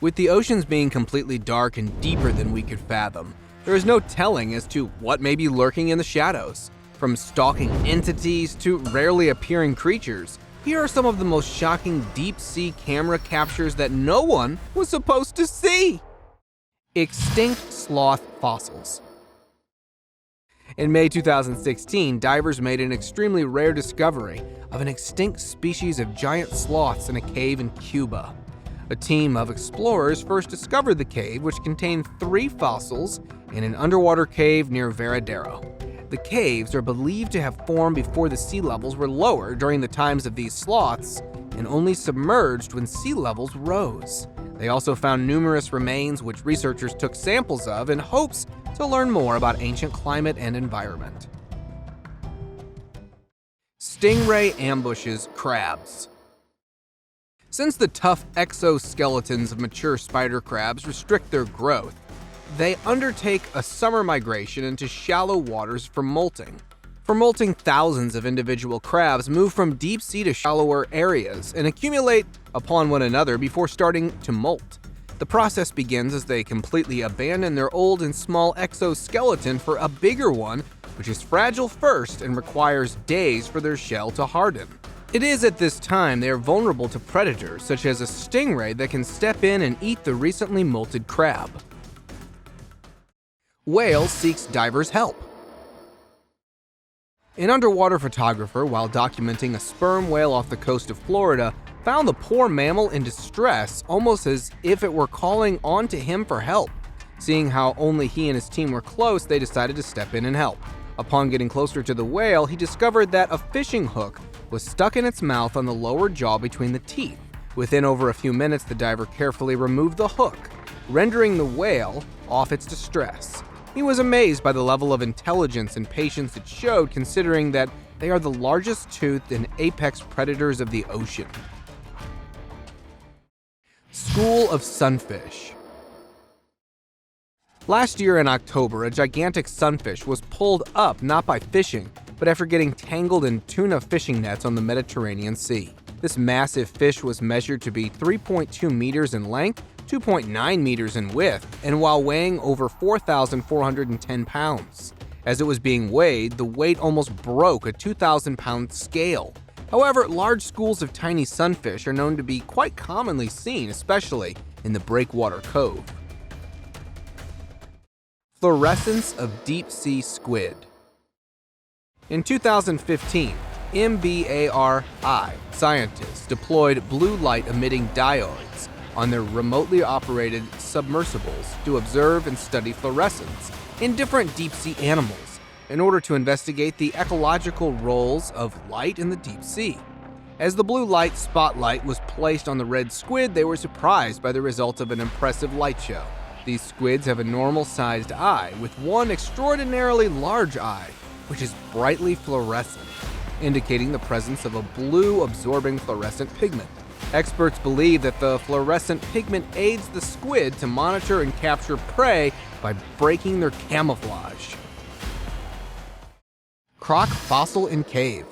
With the oceans being completely dark and deeper than we could fathom, there is no telling as to what may be lurking in the shadows. From stalking entities to rarely appearing creatures, here are some of the most shocking deep-sea camera captures that no one was supposed to see. Extinct sloth fossils. In May 2016, divers made an extremely rare discovery of an extinct species of giant sloths in a cave in Cuba. A team of explorers first discovered the cave, which contained 3 fossils in an underwater cave near Varadero. The caves are believed to have formed before the sea levels were lower during the times of these sloths and only submerged when sea levels rose. They also found numerous remains which researchers took samples of in hopes to learn more about ancient climate and environment. Stingray ambushes crabs. Since the tough exoskeletons of mature spider crabs restrict their growth, they undertake a summer migration into shallow waters for molting. For molting, thousands of individual crabs move from deep sea to shallower areas and accumulate upon one another before starting to molt. The process begins as they completely abandon their old and small exoskeleton for a bigger one, which is fragile first and requires days for their shell to harden. It is at this time they are vulnerable to predators such as a stingray that can step in and eat the recently molted crab. Whale seeks divers' help. An underwater photographer, while documenting a sperm whale off the coast of Florida, found the poor mammal in distress, almost as if it were calling on to him for help. Seeing how only he and his team were close, they decided to step in and help. Upon getting closer to the whale, he discovered that a fishing hook was stuck in its mouth on the lower jaw between the teeth. Within over a few minutes, the diver carefully removed the hook, rendering the whale off its distress. He was amazed by the level of intelligence and patience it showed, considering that they are the largest toothed and apex predators of the ocean. School of sunfish. Last year in October, a gigantic sunfish was pulled up not by fishing, but after getting tangled in tuna fishing nets on the Mediterranean Sea. This massive fish was measured to be 3.2 meters in length, 2.9 meters in width, and while weighing over 4,410 pounds. As it was being weighed, the weight almost broke a 2,000-pound scale. However, large schools of tiny sunfish are known to be quite commonly seen, especially in the Breakwater Cove. Fluorescence of deep-sea squid. In 2015, MBARI scientists deployed blue light-emitting diodes on their remotely operated submersibles to observe and study fluorescence in different deep-sea animals in order to investigate the ecological roles of light in the deep sea. As the blue light spotlight was placed on the red squid, they were surprised by the result of an impressive light show. These squids have a normal-sized eye with one extraordinarily large eye, which is brightly fluorescent, indicating the presence of a blue-absorbing fluorescent pigment. Experts believe that the fluorescent pigment aids the squid to monitor and capture prey by breaking their camouflage. CROC fossil in cave.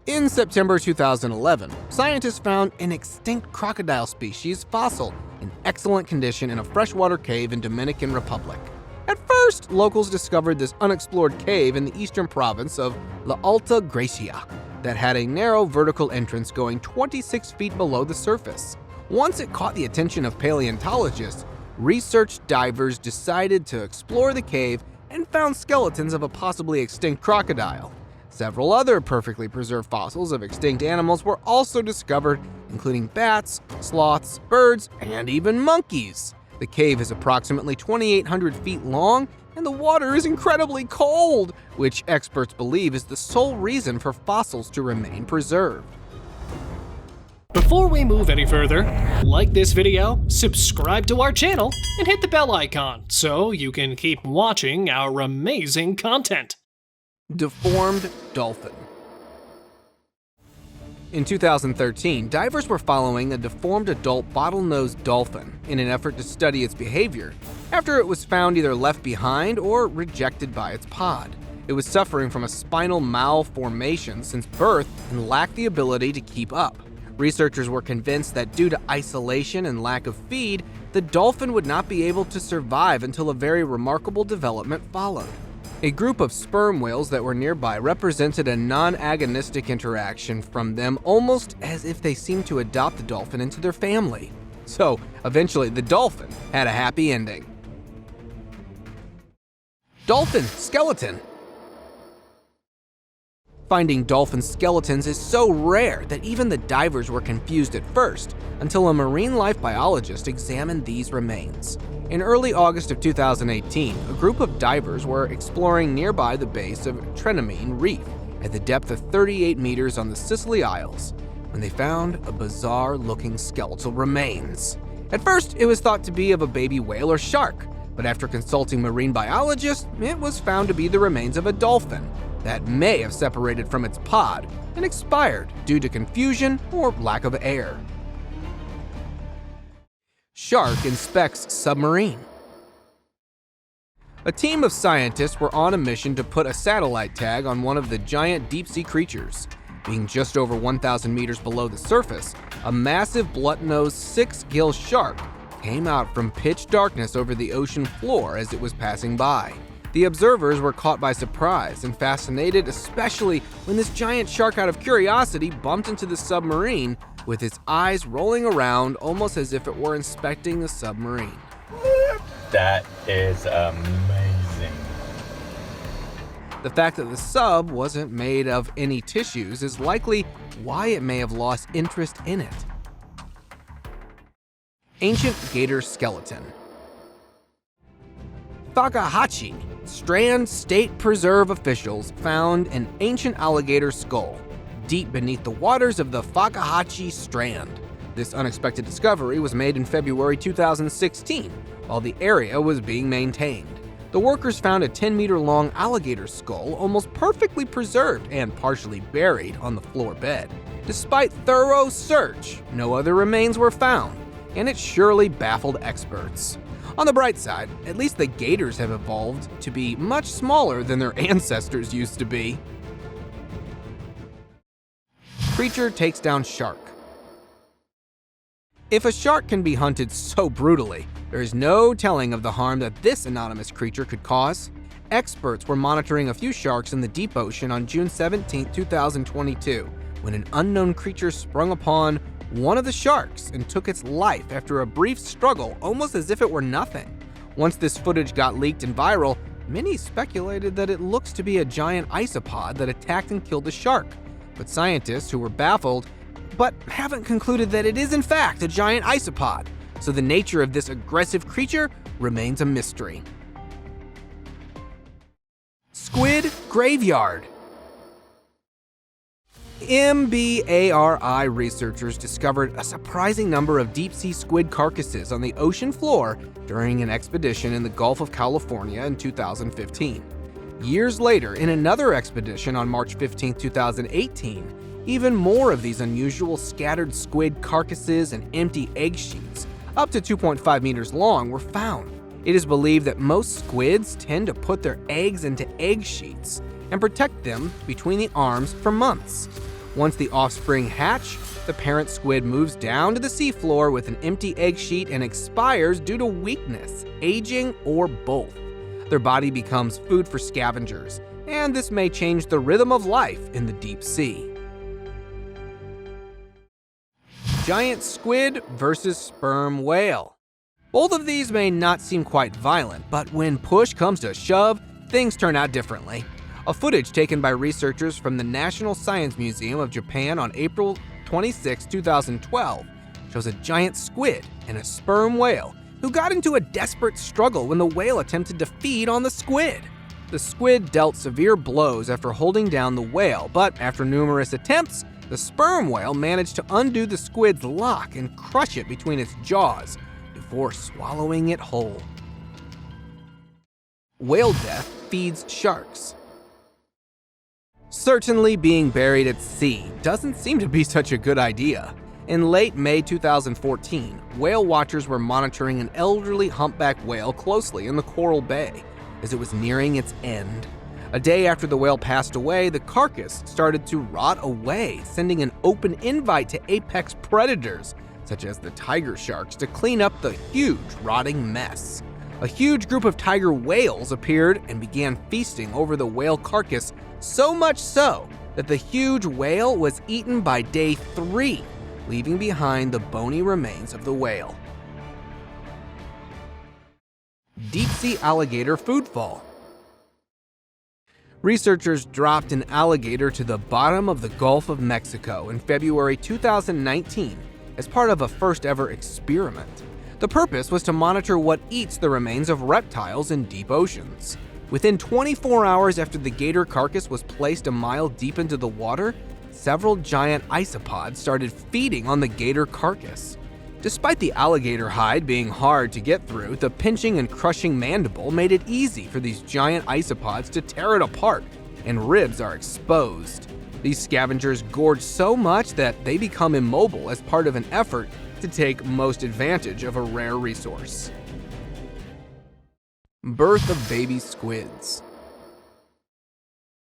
In September 2011, scientists found an extinct crocodile species fossil in excellent condition in a freshwater cave in Dominican Republic. At first, locals discovered this unexplored cave in the eastern province of La Alta Gracia that had a narrow vertical entrance going 26 feet below the surface. Once it caught the attention of paleontologists, research divers decided to explore the cave and found skeletons of a possibly extinct crocodile. Several other perfectly preserved fossils of extinct animals were also discovered, including bats, sloths, birds, and even monkeys. The cave is approximately 2,800 feet long, and the water is incredibly cold, which experts believe is the sole reason for fossils to remain preserved. Before we move any further, like this video, subscribe to our channel, and hit the bell icon so you can keep watching our amazing content. Deformed dolphin. In 2013, divers were following a deformed adult bottlenose dolphin in an effort to study its behavior after it was found either left behind or rejected by its pod. It was suffering from a spinal malformation since birth and lacked the ability to keep up. Researchers were convinced that due to isolation and lack of feed, the dolphin would not be able to survive until a very remarkable development followed. A group of sperm whales that were nearby represented a non-agonistic interaction from them, almost as if they seemed to adopt the dolphin into their family. So, eventually, the dolphin had a happy ending. Dolphin skeleton. Finding dolphin skeletons is so rare that even the divers were confused at first, until a marine life biologist examined these remains. In early August of 2018, a group of divers were exploring nearby the base of Trenemine Reef at the depth of 38 meters on the Sicily Isles, when they found a bizarre-looking skeletal remains. At first, it was thought to be of a baby whale or shark, but after consulting marine biologists, it was found to be the remains of a dolphin that may have separated from its pod and expired due to confusion or lack of air. Shark inspects submarine. A team of scientists were on a mission to put a satellite tag on one of the giant deep-sea creatures. Being just over 1,000 meters below the surface, a massive blunt-nosed six-gill shark came out from pitch darkness over the ocean floor as it was passing by. The observers were caught by surprise and fascinated, especially when this giant shark, out of curiosity, bumped into the submarine with its eyes rolling around almost as if it were inspecting the submarine. That is amazing. The fact that the sub wasn't made of any tissues is likely why it may have lost interest in it. Ancient gator skeleton. Takahashi Strand State Preserve officials found an ancient alligator skull deep beneath the waters of the Takahashi Strand. This unexpected discovery was made in February 2016, while the area was being maintained. The workers found a 10-meter-long alligator skull almost perfectly preserved and partially buried on the floor bed. Despite thorough search, no other remains were found, and it surely baffled experts. On the bright side, at least the gators have evolved to be much smaller than their ancestors used to be. Creature takes down shark. If a shark can be hunted so brutally, there is no telling of the harm that this anonymous creature could cause. Experts were monitoring a few sharks in the deep ocean on June 17, 2022, when an unknown creature sprung upon one of the sharks and took its life after a brief struggle, almost as if it were nothing. Once this footage got leaked and viral, many speculated that it looks to be a giant isopod that attacked and killed the shark. But scientists who were baffled, but haven't concluded that it is in fact a giant isopod, so the nature of this aggressive creature remains a mystery. Squid graveyard. MBARI researchers discovered a surprising number of deep-sea squid carcasses on the ocean floor during an expedition in the Gulf of California in 2015. Years later, in another expedition on March 15, 2018, even more of these unusual scattered squid carcasses and empty egg sheets, up to 2.5 meters long, were found. It is believed that most squids tend to put their eggs into egg sheets and protect them between the arms for months. Once the offspring hatch, the parent squid moves down to the seafloor with an empty egg sheet and expires due to weakness, aging, or both. Their body becomes food for scavengers, and this may change the rhythm of life in the deep sea. Giant squid versus sperm whale. Both of these may not seem quite violent, but when push comes to shove, things turn out differently. A footage taken by researchers from the National Science Museum of Japan on April 26, 2012, shows a giant squid and a sperm whale who got into a desperate struggle when the whale attempted to feed on the squid. The squid dealt severe blows after holding down the whale, but after numerous attempts, the sperm whale managed to undo the squid's lock and crush it between its jaws before swallowing it whole. Whale death feeds sharks. Certainly being buried at sea doesn't seem to be such a good idea. In late May 2014, whale watchers were monitoring an elderly humpback whale closely in the Coral Bay as it was nearing its end. A day after the whale passed away, the carcass started to rot away, sending an open invite to apex predators, such as the tiger sharks, to clean up the huge rotting mess. A huge group of tiger whales appeared and began feasting over the whale carcass, so much so that the huge whale was eaten by day 3, leaving behind the bony remains of the whale. Deep-sea alligator food fall. Researchers dropped an alligator to the bottom of the Gulf of Mexico in February 2019 as part of a first-ever experiment. The purpose was to monitor what eats the remains of reptiles in deep oceans. Within 24 hours after the gator carcass was placed a mile deep into the water, several giant isopods started feeding on the gator carcass. Despite the alligator hide being hard to get through, the pinching and crushing mandible made it easy for these giant isopods to tear it apart, and ribs are exposed. These scavengers gorge so much that they become immobile as part of an effort to take most advantage of a rare resource. Birth of baby squids.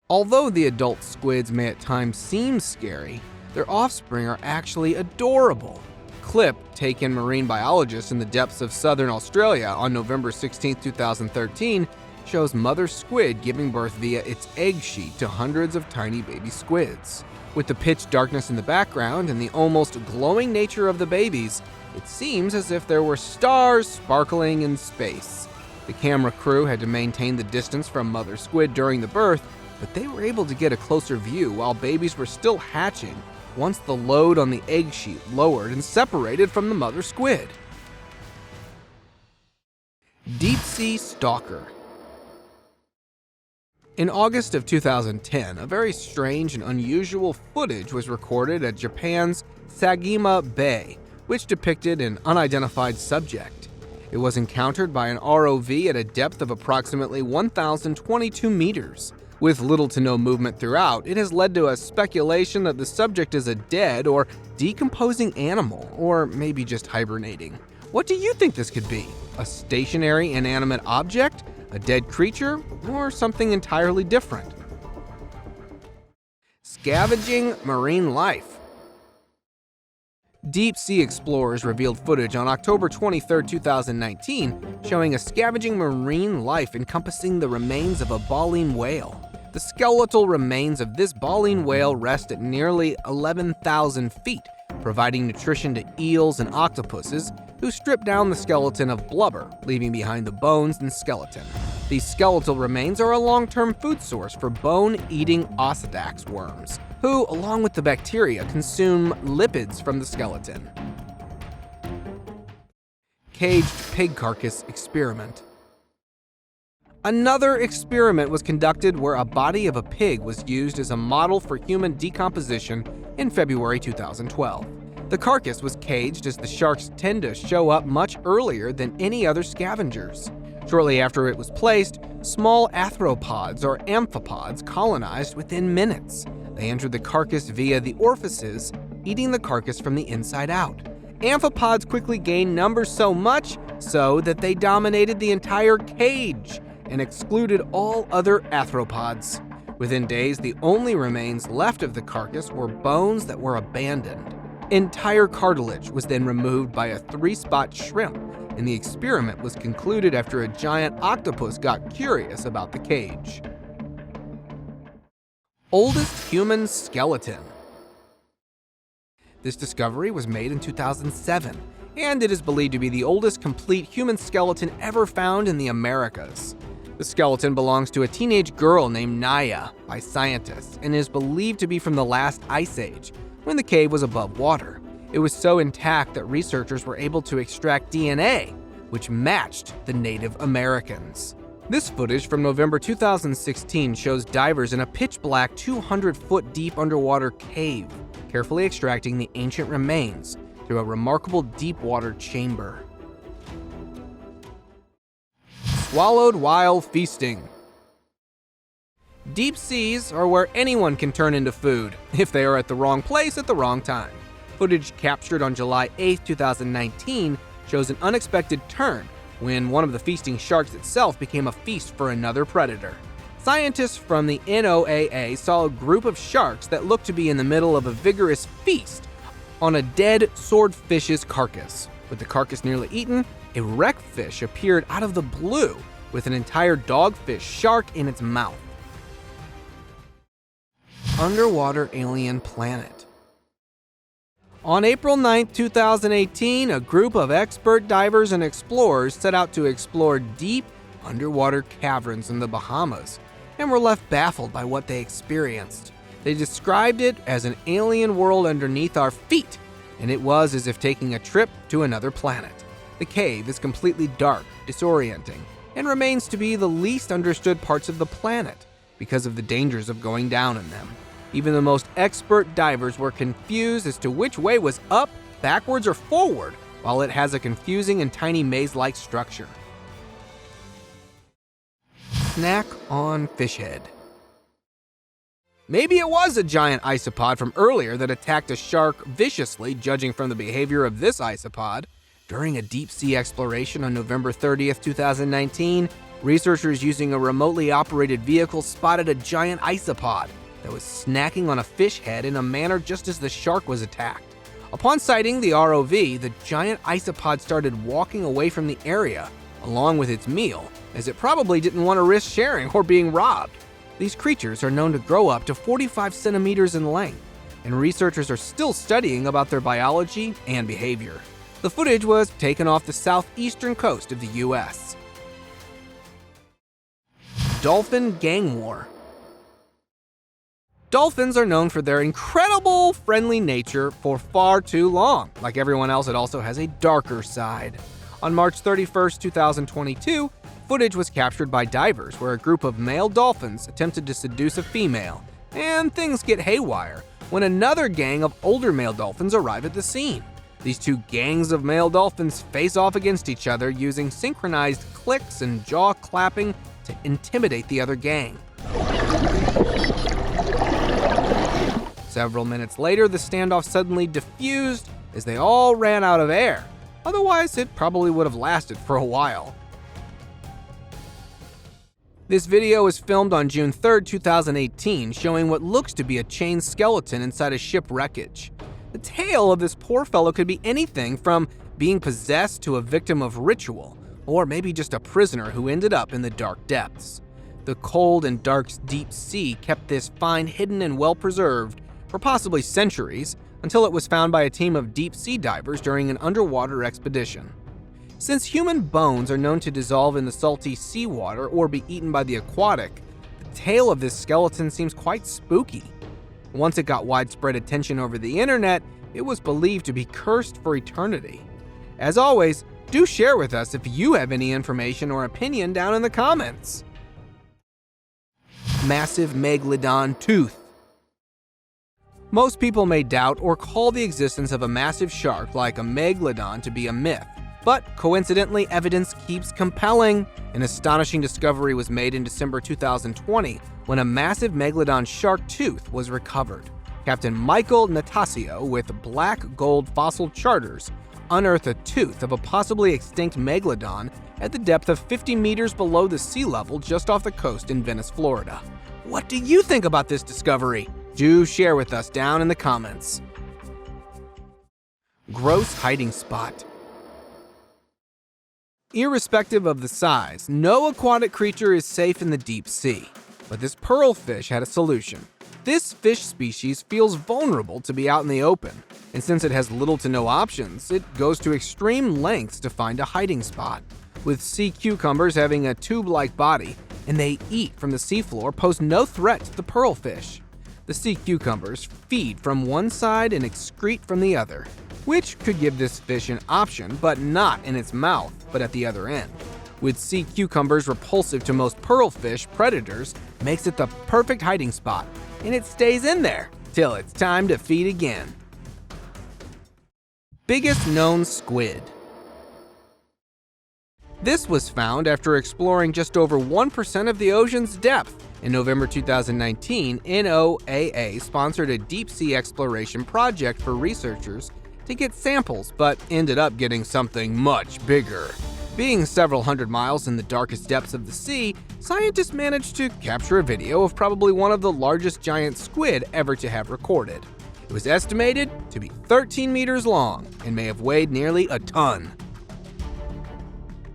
Although the adult squids may at times seem scary, their offspring are actually adorable. Clip, taken marine biologists in the depths of southern Australia on November 16, 2013, shows mother squid giving birth via its egg sheet to hundreds of tiny baby squids. With the pitch darkness in the background and the almost glowing nature of the babies, it seems as if there were stars sparkling in space. The camera crew had to maintain the distance from mother squid during the birth, but they were able to get a closer view while babies were still hatching once the load on the egg sheet lowered and separated from the mother squid. Deep-sea stalker. In August of 2010, a very strange and unusual footage was recorded at Japan's Sagima Bay, which depicted an unidentified subject. It was encountered by an ROV at a depth of approximately 1,022 meters. With little to no movement throughout, it has led to a speculation that the subject is a dead or decomposing animal, or maybe just hibernating. What do you think this could be? A stationary inanimate object? A dead creature? Or something entirely different? Scavenging marine life. Deep-sea explorers revealed footage on October 23, 2019, showing a scavenging marine life encompassing the remains of a baleen whale. The skeletal remains of this baleen whale rest at nearly 11,000 feet, providing nutrition to eels and octopuses, who strip down the skeleton of blubber, leaving behind the bones and skeleton. These skeletal remains are a long-term food source for bone-eating osedax worms, who, along with the bacteria, consume lipids from the skeleton. Caged pig carcass experiment. Another experiment was conducted where a body of a pig was used as a model for human decomposition in February 2012. The carcass was caged as the sharks tend to show up much earlier than any other scavengers. Shortly after it was placed, small arthropods or amphipods colonized within minutes. They entered the carcass via the orifices, eating the carcass from the inside out. Amphipods quickly gained numbers so much so that they dominated the entire cage and excluded all other arthropods. Within days, the only remains left of the carcass were bones that were abandoned. Entire cartilage was then removed by a 3-spot shrimp, and the experiment was concluded after a giant octopus got curious about the cage. Oldest human skeleton. This discovery was made in 2007, and it is believed to be the oldest complete human skeleton ever found in the Americas. The skeleton belongs to a teenage girl named Naya by scientists and is believed to be from the last ice age, when the cave was above water. It was so intact that researchers were able to extract DNA, which matched the Native Americans. This footage from November 2016 shows divers in a pitch-black 200-foot deep underwater cave, carefully extracting the ancient remains through a remarkable deep-water chamber. Swallowed while feasting. Deep seas are where anyone can turn into food if they are at the wrong place at the wrong time. Footage captured on July 8, 2019 shows an unexpected turn when one of the feasting sharks itself became a feast for another predator. Scientists from the NOAA saw a group of sharks that looked to be in the middle of a vigorous feast on a dead swordfish's carcass. With the carcass nearly eaten, a wreckfish appeared out of the blue with an entire dogfish shark in its mouth. Underwater alien planet. On April 9, 2018, a group of expert divers and explorers set out to explore deep underwater caverns in the Bahamas and were left baffled by what they experienced. They described it as an alien world underneath our feet, and it was as if taking a trip to another planet. The cave is completely dark, disorienting, and remains to be the least understood parts of the planet because of the dangers of going down in them. Even the most expert divers were confused as to which way was up, backwards, or forward, while it has a confusing and tiny maze-like structure. Snack on fish head. Maybe it was a giant isopod from earlier that attacked a shark viciously, judging from the behavior of this isopod. During a deep-sea exploration on November 30th, 2019, researchers using a remotely operated vehicle spotted a giant isopod that was snacking on a fish head in a manner just as the shark was attacked. Upon sighting the ROV, the giant isopod started walking away from the area, along with its meal, as it probably didn't want to risk sharing or being robbed. These creatures are known to grow up to 45 centimeters in length, and researchers are still studying about their biology and behavior. The footage was taken off the southeastern coast of the US. Dolphin gang war. Dolphins are known for their incredible friendly nature for far too long. Like everyone else, it also has a darker side. On March 31st, 2022, footage was captured by divers where a group of male dolphins attempted to seduce a female, and things get haywire when another gang of older male dolphins arrive at the scene. These two gangs of male dolphins face off against each other using synchronized clicks and jaw clapping to intimidate the other gang. Several minutes later, the standoff suddenly diffused as they all ran out of air. Otherwise, it probably would have lasted for a while. This video was filmed on June 3rd, 2018, showing what looks to be a chained skeleton inside a ship wreckage. The tale of this poor fellow could be anything from being possessed to a victim of ritual, or maybe just a prisoner who ended up in the dark depths. The cold and dark deep sea kept this find hidden and well preserved for possibly centuries, until it was found by a team of deep-sea divers during an underwater expedition. Since human bones are known to dissolve in the salty seawater or be eaten by the aquatic, the tale of this skeleton seems quite spooky. Once it got widespread attention over the internet, it was believed to be cursed for eternity. As always, do share with us if you have any information or opinion down in the comments. Massive megalodon tooth. Most people may doubt or call the existence of a massive shark like a megalodon to be a myth, but coincidentally, evidence keeps compelling. An astonishing discovery was made in December 2020 when a massive megalodon shark tooth was recovered. Captain Michael Natasio with Black Gold Fossil Charters unearthed a tooth of a possibly extinct megalodon at the depth of 50 meters below the sea level just off the coast in Venice, Florida. What do you think about this discovery? Do share with us down in the comments. Gross hiding spot. Irrespective of the size, no aquatic creature is safe in the deep sea. But this pearlfish had a solution. This fish species feels vulnerable to be out in the open, and since it has little to no options, it goes to extreme lengths to find a hiding spot. With sea cucumbers having a tube-like body, and they eat from the seafloor, pose no threat to the pearlfish. The sea cucumbers feed from one side and excrete from the other, which could give this fish an option, but not in its mouth, but at the other end. With sea cucumbers repulsive to most pearlfish predators, makes it the perfect hiding spot, and it stays in there till it's time to feed again. Biggest known squid. This was found after exploring just over 1% of the ocean's depth. In November 2019, NOAA sponsored a deep-sea exploration project for researchers to get samples, but ended up getting something much bigger. Being several hundred miles in the darkest depths of the sea, scientists managed to capture a video of probably one of the largest giant squid ever to have recorded. It was estimated to be 13 meters long and may have weighed nearly a ton.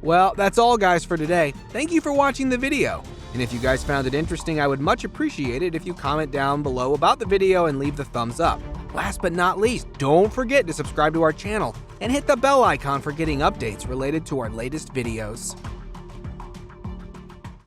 Well, that's all guys for today. Thank you for watching the video. And if you guys found it interesting, I would much appreciate it if you comment down below about the video and leave the thumbs up. Last but not least, don't forget to subscribe to our channel and hit the bell icon for getting updates related to our latest videos.